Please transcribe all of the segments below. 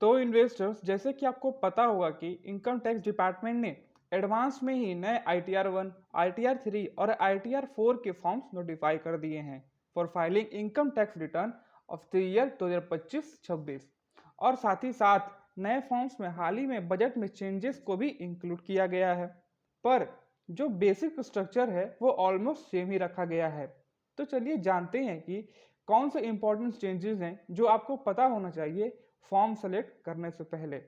तो इन्वेस्टर्स, जैसे कि आपको पता होगा कि इनकम टैक्स डिपार्टमेंट ने एडवांस में ही नए ITR-1, ITR-3 और ITR-4 के फॉर्म्स नोटिफाई कर दिए हैं for filing income tax return of the year 2025-26। और साथ ही साथ नए फॉर्म्स में हाल ही में बजट में चेंजेस को भी इंक्लूड किया गया है, पर जो बेसिक स्ट्रक्चर है वो ऑलमोस्ट सेम ही रखा गया है। तो चलिए जानते हैं कि कौन से इंपॉर्टेंट चेंजेस हैं जो आपको पता होना चाहिए फॉर्म सेलेक्ट करने से पहले।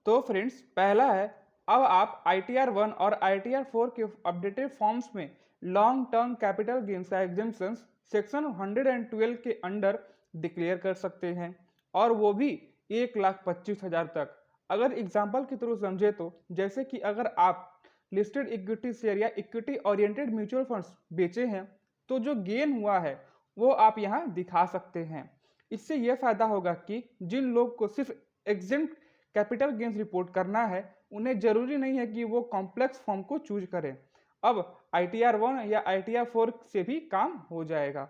तो फ्रेंड्स, पहला है, अब आप ITR-1 और ITR-4 के अपडेटेड फॉर्म्स में लॉन्ग टर्म कैपिटल गेन्स का एग्जेम्पशंस सेक्शन 112 के अंडर डिक्लेयर कर सकते हैं, और वो भी 1,25,000 तक। अगर एग्जाम्पल के थ्रू समझे तो जैसे कि अगर आप लिस्टेड इक्विटी शेयर या इक्विटी ओरिएंटेड म्यूचुअल फंड्स बेचे हैं तो जो गेन हुआ है वो आप यहाँ दिखा सकते हैं। इससे यह फायदा होगा कि जिन लोग को सिर्फ एग्जेम्प्ट कैपिटल गेन्स रिपोर्ट करना है उन्हें जरूरी नहीं है कि वो कॉम्प्लेक्स फॉर्म को चूज करें। अब ITR-1 या ITR-4 से भी काम हो जाएगा।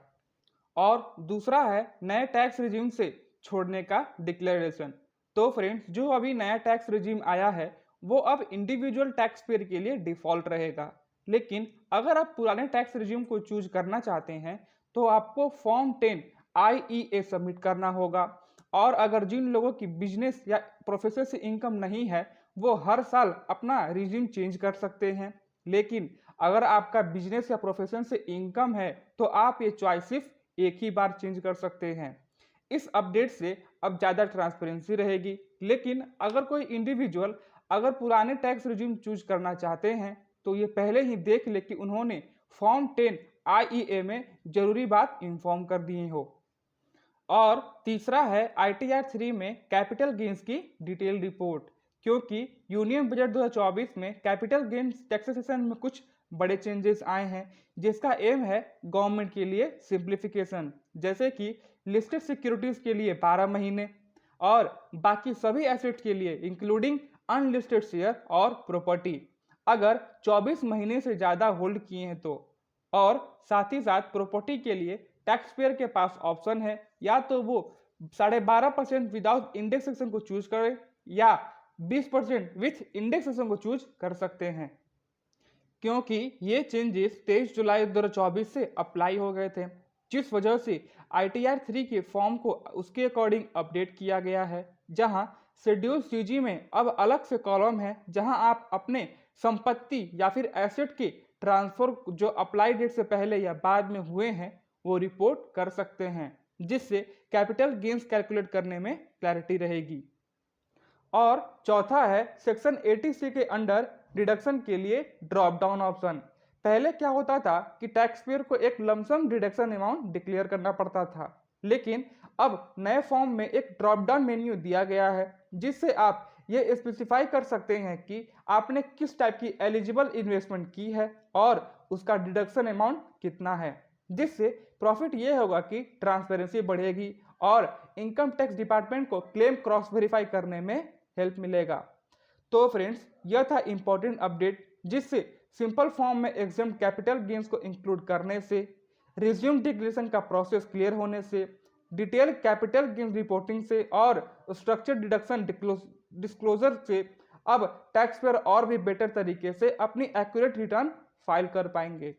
और दूसरा है नए टैक्स रिजीम से छोड़ने का डिक्लेरेशन। तो फ्रेंड्स, जो अभी नया टैक्स रिजीम आया है वो अब इंडिविजुअल टैक्स पेयर के लिए डिफॉल्ट रहेगा, लेकिन अगर आप पुराने टैक्स रिजीम को चूज करना चाहते हैं तो आपको फॉर्म 10 IEA सबमिट करना होगा। और अगर जिन लोगों की बिजनेस या प्रोफेशन से इनकम नहीं है वो हर साल अपना रिजीम चेंज कर सकते हैं, लेकिन अगर आपका बिजनेस या प्रोफेशन से इनकम है तो आप ये चॉइस सिर्फ एक ही बार चेंज कर सकते हैं। इस अपडेट से अब ज़्यादा ट्रांसपेरेंसी रहेगी, लेकिन अगर कोई इंडिविजुअल अगर पुराने टैक्स रिजीम चूज करना चाहते हैं तो ये पहले ही देख ले कि उन्होंने फॉर्म 10 IEA में जरूरी बात इन्फॉर्म कर दी हो। और तीसरा है ITR-3 में कैपिटल गेन्स की डिटेल रिपोर्ट, क्योंकि यूनियन बजट 2024 में कैपिटल गेन्स टैक्सेशन में कुछ बड़े चेंजेस आए हैं जिसका एम है गवर्नमेंट के लिए सिंप्लीफिकेशन, जैसे कि लिस्टेड सिक्योरिटीज के लिए 12 महीने और बाकी सभी एसेट के लिए इंक्लूडिंग अनलिस्टेड शेयर और प्रॉपर्टी अगर 24 महीने से ज़्यादा होल्ड किए हैं तो। और साथ ही साथ प्रॉपर्टी के लिए टैक्स पेयर के पास ऑप्शन है, या तो वो 12.5% विदाउट इंडेक्सेशन को चूज करें या 20% विथ इंडेक्सेशन को चूज कर सकते हैं, क्योंकि ये चेंजेस 23 जुलाई 2024 से अप्लाई हो गए थे, जिस वजह से ITR-3 के फॉर्म को उसके अकॉर्डिंग अपडेट किया गया है, जहां शेड्यूल CG में अब अलग से कॉलम है जहां आप अपने संपत्ति या फिर एसेट के ट्रांसफर जो अप्लाई डेट से पहले या बाद में हुए हैं वो रिपोर्ट कर सकते हैं, जिससे कैपिटल गेन्स कैलकुलेट करने में क्लैरिटी रहेगी। और चौथा है सेक्शन 80C के अंडर डिडक्शन के लिए ड्रॉप डाउन ऑप्शन। पहले क्या होता था कि टैक्स पेयर को एक लमसम डिडक्शन अमाउंट डिक्लेयर करना पड़ता था, लेकिन अब नए फॉर्म में एक ड्रॉप डाउन मेन्यू दिया गया है जिससे आप ये स्पेसिफाई कर सकते हैं कि आपने किस टाइप की एलिजिबल इन्वेस्टमेंट की है और उसका डिडक्शन अमाउंट कितना है, जिससे प्रॉफिट ये होगा कि ट्रांसपेरेंसी बढ़ेगी और इनकम टैक्स डिपार्टमेंट को क्लेम क्रॉस वेरीफाई करने में हेल्प मिलेगा। तो फ्रेंड्स, यह था इंपॉर्टेंट अपडेट जिससे सिंपल फॉर्म में एग्जेम्प्ट कैपिटल गेन्स को इंक्लूड करने से, रिज्यूम डिक्लेरेशन का प्रोसेस क्लियर होने से, डिटेल कैपिटल गेन्स रिपोर्टिंग से और स्ट्रक्चर डिडक्शन डिस्क्लोजर से अब टैक्स पेयर और भी बेटर तरीके से अपनी एक्यूरेट रिटर्न फाइल कर पाएंगे।